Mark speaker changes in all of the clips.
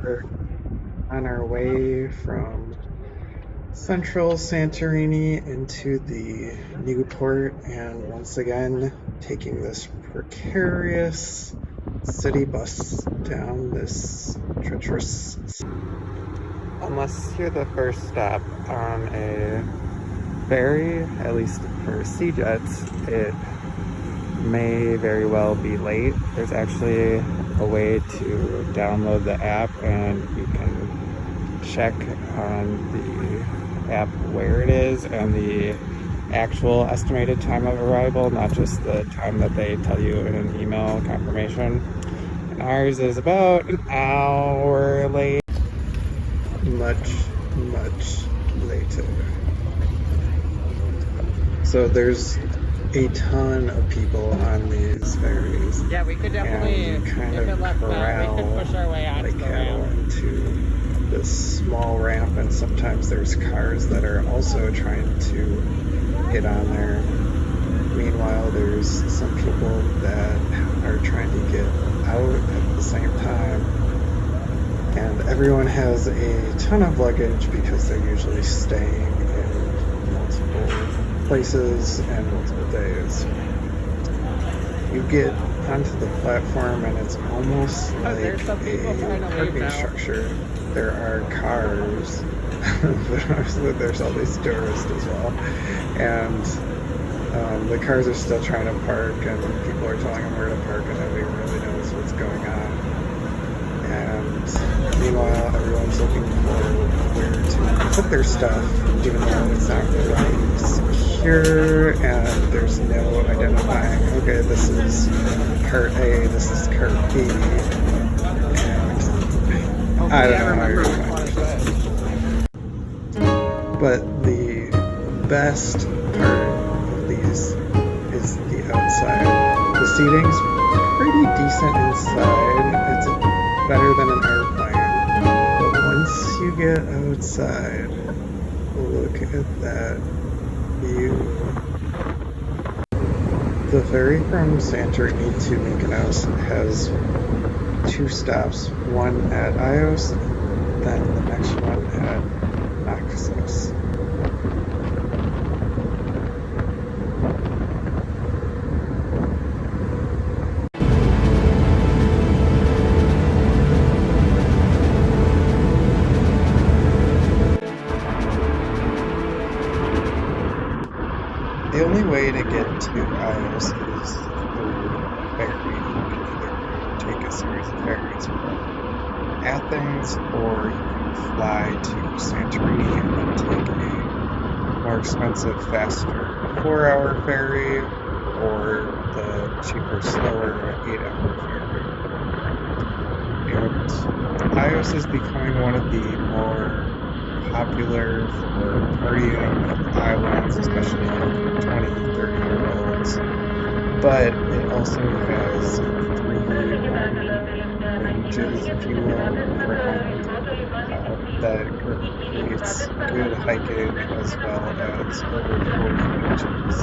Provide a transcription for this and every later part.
Speaker 1: We're on our way from central Santorini into the new port, and once again taking this precarious city bus down this treacherous. Unless you're the first stop on a ferry, at least for SeaJet, it may very well be late. There's actually a way to download the app and you can check on the app where it is and the actual estimated time of arrival, not just the time that they tell you in an email confirmation. And ours is about an hour late. Much later. So there's a ton of people on these ferries.
Speaker 2: Yeah, we could definitely,
Speaker 1: kind
Speaker 2: if
Speaker 1: of
Speaker 2: it left out, we could push our way onto
Speaker 1: like
Speaker 2: the
Speaker 1: cattle
Speaker 2: ramp.
Speaker 1: into this small ramp, and sometimes there's cars that are also trying to get on there. Meanwhile, there's some people that are trying to get out at the same time. And everyone has a ton of luggage because they're usually staying in multiple places and multiple days. You get onto the platform and it's almost like a parking structure. There are cars, but there's all these tourists as well, and the cars are still trying to park, and people are telling them where to park, and nobody really knows what's going on. And meanwhile, everyone's looking for where to put their stuff, even though it's not really secure, and there's no identifying, okay, this is cart A, this is cart B, and I don't know how you're going to find it. But the best part of these is the outside. The seating's pretty decent inside. It's better than an airplane. But once you get outside, look at that view. The ferry from Santorini to Mykonos has 2 stops, one at Agios, then the next one at Mykonos. The only way to get to Agios is through a ferry. You can either take a series of ferries from Athens, or you can fly to Santorini and then take a more expensive, faster 4-hour ferry, or the cheaper, slower 8-hour ferry. And Agios is becoming one of the more popular for partying islands, especially 20-30-year-olds. But it also has 3 ranges, if you will, for island that creates good hiking as well as over 40 beaches.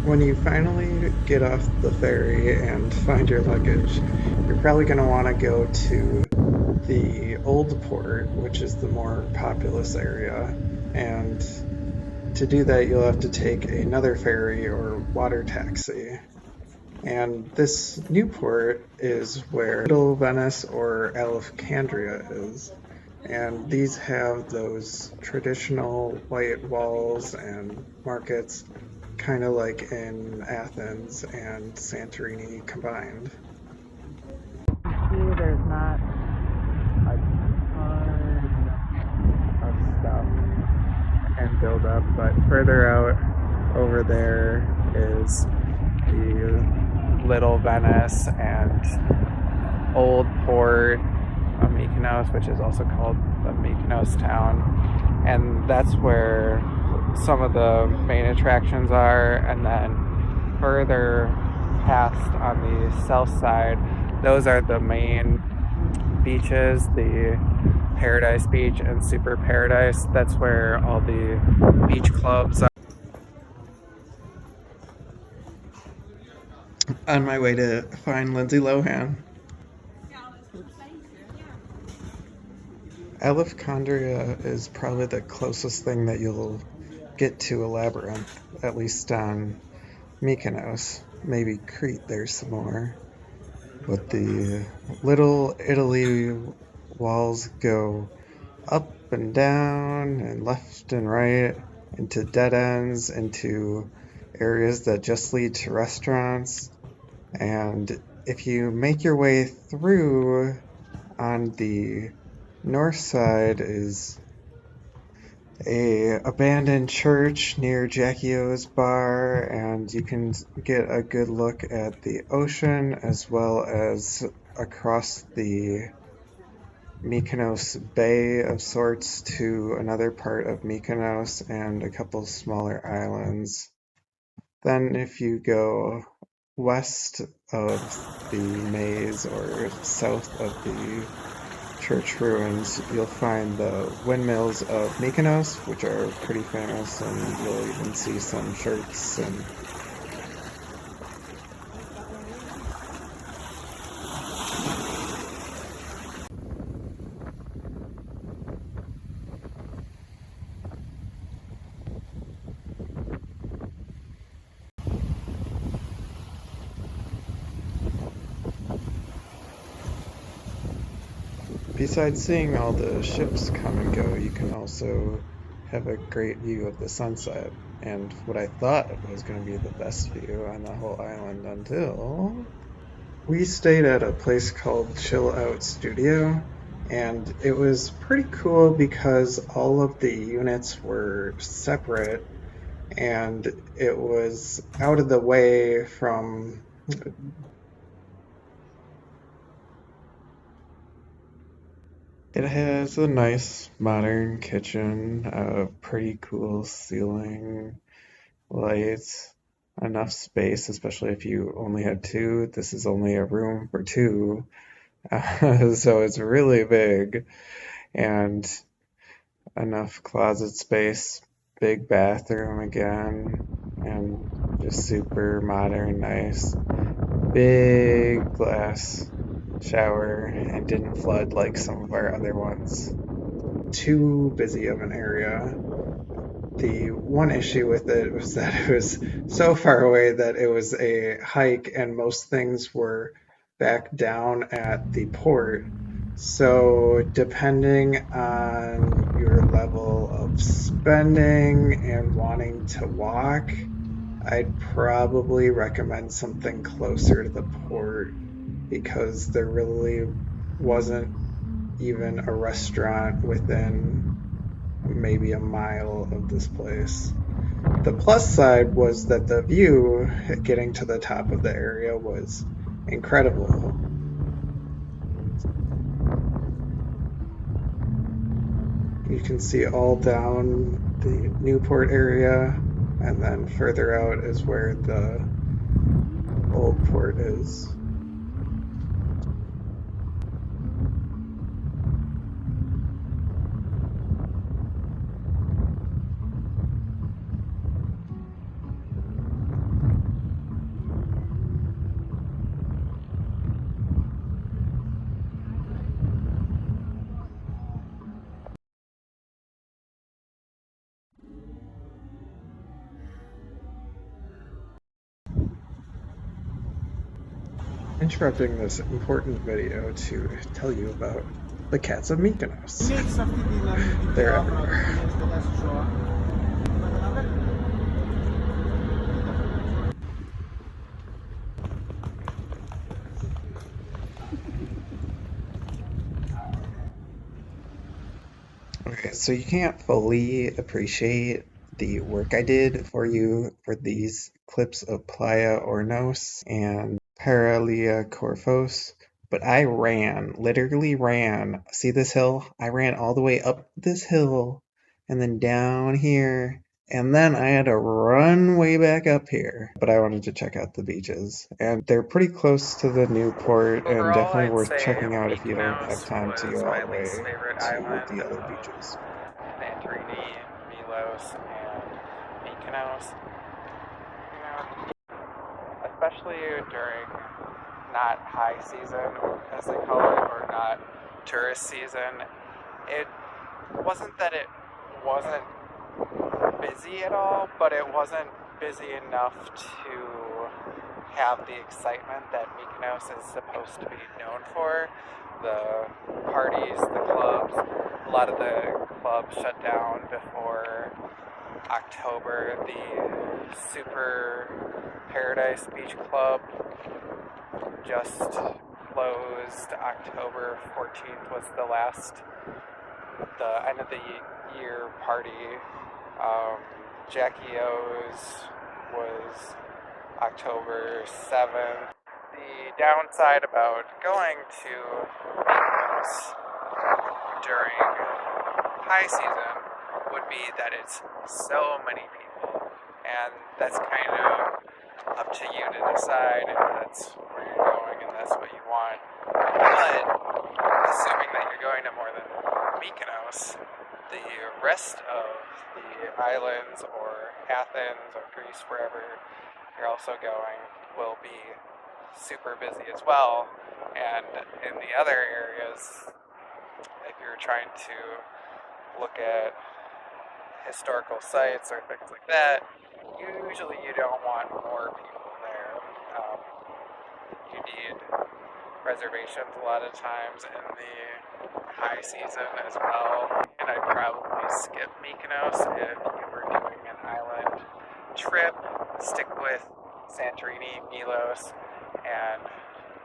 Speaker 1: When you finally get off the ferry and find your luggage, you're probably going to want to go to the old port, which is the more populous area, and to do that you'll have to take another ferry or water taxi. And this new port is where Little Venice or Alexandria is. And these have those traditional white walls and markets, kind of like in Athens and Santorini combined. See, there's not a ton of stuff and build up, but further out over there is the
Speaker 3: Little Venice and Old Port of Mykonos, which is also called the Mykonos town. And that's where some of the main attractions are. And then further past on the south side, those are the main beaches, the Paradise Beach and Super Paradise. That's where all the beach clubs are.
Speaker 1: On my way to find Lindsay Lohan. Alexandria is probably the closest thing that you'll get to a labyrinth, at least on Mykonos. Maybe Crete, there's some more. But the Little Italy walls go up and down and left and right into dead ends, into areas that just lead to restaurants. And if you make your way through, on the north side is a abandoned church near Agios Bar, and you can get a good look at the ocean as well as across the Mykonos Bay of sorts to another part of Mykonos and a couple smaller islands. Then if you go west of the maze or south of the church ruins, you'll find the windmills of Mykonos, which are pretty famous, and you'll even see some shirts and besides seeing all the ships come and go, you can also have a great view of the sunset, and what I thought was going to be the best view on the whole island until we stayed at a place called Chill Out Studio, and it was pretty cool because all of the units were separate and it was out of the way from. It has a nice modern kitchen, a pretty cool ceiling, lights, enough space, especially if you only had two. This is only a room for two, so it's really big, and enough closet space, big bathroom again, and just super modern, nice. Big glass shower and didn't flood like some of our other ones. Too busy of an area. The one issue with it was that it was so far away that it was a hike and most things were back down at the port. So depending on your level of spending and wanting to walk, I'd probably recommend something closer to the port because there really wasn't even a restaurant within maybe a mile of this place. The plus side was that the view getting to the top of the area was incredible. You can see all down the Newport area, and then further out is where the old port is. Interrupting this important video to tell you about the cats of Mykonos. They're everywhere. Okay, so you can't fully appreciate the work I did for you for these clips of Playa Ornos and Paralia Corfos, but I ran, literally ran. See this hill? I ran all the way up this hill and then down here, and then I had to run way back up here. But I wanted to check out the beaches, and they're pretty close to the new port and
Speaker 3: Overall,
Speaker 1: definitely
Speaker 3: I'd
Speaker 1: worth
Speaker 3: say
Speaker 1: checking out if you don't have
Speaker 3: Mykonos
Speaker 1: time to
Speaker 3: was
Speaker 1: go all
Speaker 3: my
Speaker 1: the
Speaker 3: least
Speaker 1: way
Speaker 3: favorite
Speaker 1: to
Speaker 3: island.
Speaker 1: the other beaches.
Speaker 3: Santorini, Milos, and Mykonos. You know, especially during not high season, as they call it, or not tourist season, it wasn't that it wasn't busy at all, but it wasn't busy enough to have the excitement that Mykonos is supposed to be known for. The parties, the clubs, a lot of the clubs shut down before October. The Super Paradise Beach Club just closed. October 14th was the end of the year party. Jackie O's was October 7th. The downside about going to Mykonos during high season would be that it's so many people, and that's kind of up to you to decide if that's where you're going and that's what you want. But assuming that you're going to more than Mykonos, the rest of the islands or Athens or Greece, wherever you're also going, will be super busy as well. And in the other areas, if you're trying to look at historical sites or things like that, usually you don't want more people there. You need reservations a lot of times in the high season as well. And I'd probably skip Mykonos if you were doing an island trip. Stick with Santorini, Milos, and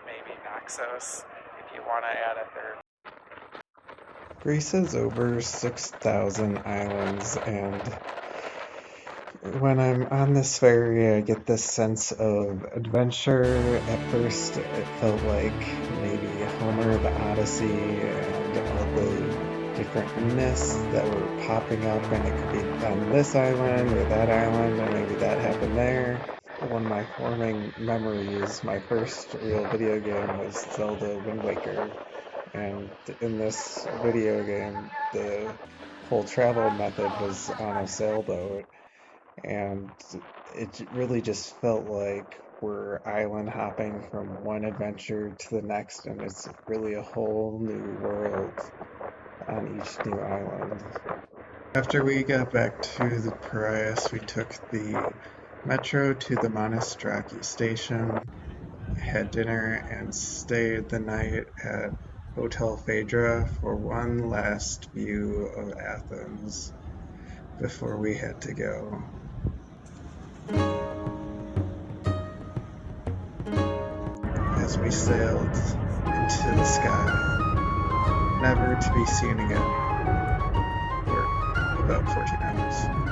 Speaker 3: maybe Naxos if you want to add a third.
Speaker 1: Greece has over 6,000 islands, and when I'm on this ferry, I get this sense of adventure. At first, it felt like maybe Homer the Odyssey and all the different myths that were popping up, and it could be on this island or that island, and maybe that happened there. One of my forming memories, my first real video game was Zelda Wind Waker, and in this video game, the whole travel method was on a sailboat, and it really just felt like we're island hopping from one adventure to the next, and it's really a whole new world on each new island. After we got back to the Piraeus, we took the metro to the Monostraki station, had dinner, and stayed the night at Hotel Phaedra for one last view of Athens before we had to go. As we sailed into the sky, never to be seen again, for about 14 hours.